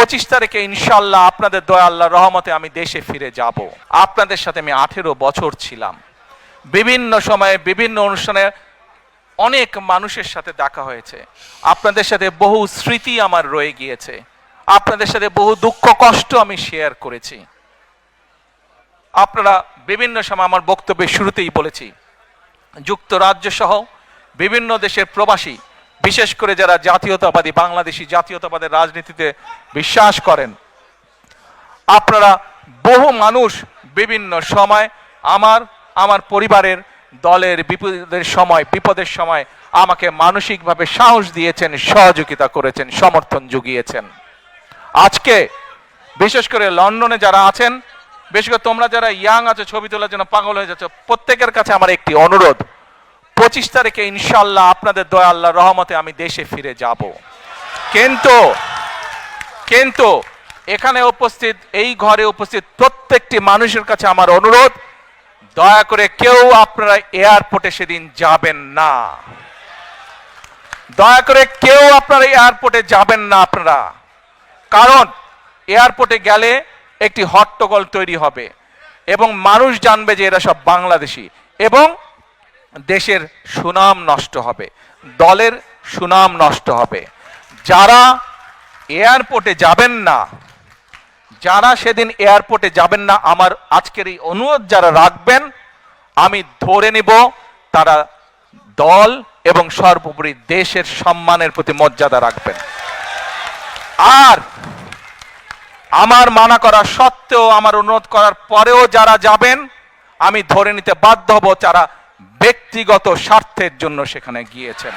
25 তারিখে ইনশাআল্লাহ আপনাদের দয়া আল্লাহর রহমতে আমি দেশে ফিরে যাব। আপনাদের সাথে আমি 18 বছর ছিলাম। বিভিন্ন সময়ে বিভিন্ন অনুষ্ঠানে অনেক মানুষের সাথে দেখা হয়েছে। আপনাদের সাথে বহু স্মৃতি আমার রয়ে গিয়েছে। আপনাদের সাথে বহু দুঃখ কষ্ট আমি শেয়ার করেছি। আপনারা বিভিন্ন সময় আমার বক্তব্যের শুরুতেই বলেছি, যুক্তরাজ্য সহ বিভিন্ন দেশের প্রবাসী, বিশেষ করে যারা জাতীয়তাবাদী বাংলাদেশি জাতীয়তাবাদের রাজনীতিতে বিশ্বাস করেন, আপনারা বহু মানুষ বিভিন্ন সময় আমার পরিবারের দলের বিপদের সময় আমাকে মানসিকভাবে সাহস দিয়েছেন, সহযোগিতা করেছেন, সমর্থন জুগিয়েছেন। আজকে বিশেষ করে লন্ডনে যারা আছেন, বিশেষ করে তোমরা যারা ইয়াং আছো, ছবি তোলার জন্য পাগল হয়ে যাচ্ছ, প্রত্যেকের কাছে আমার একটি অনুরোধ, 25 তারিখে ইনশাআল্লাহ আপনাদের দয়া আল্লাহর রহমতে আমি দেশে ফিরে যাব। কিন্তু এখানে উপস্থিত, এই ঘরে উপস্থিত প্রত্যেকটি মানুষের কাছে আমার অনুরোধ, দয়া করে কেউ আপনারা এয়ারপোর্টে সেদিন যাবেন না। দয়া করে কেউ আপনারা এয়ারপোর্টে যাবেন না আপনারা। কারণ এয়ারপোর্টে গেলে একটি হট্টগোল তৈরি হবে এবং মানুষ জানবে যে এরা সব বাংলাদেশি, এবং দেশের সুনাম নষ্ট হবে, দলের সুনাম নষ্ট হবে। যারা এয়ারপোর্টে যাবেন না, যারা সেদিন এয়ারপোর্টে যাবেন না, আমার আজকের এই অনুরোধ যারা রাখবেন, আমি ধরে নিব তারা দল এবং সর্বোপরি দেশের সম্মানের প্রতি মর্যাদা রাখবেন। আর আমার মানা করা সত্ত্বেও, আমার অনুরোধ করার পরেও যারা যাবেন, আমি ধরে নিতে বাধ্য হব তারা ব্যক্তিগত স্বার্থের জন্য সেখানে গিয়েছেন।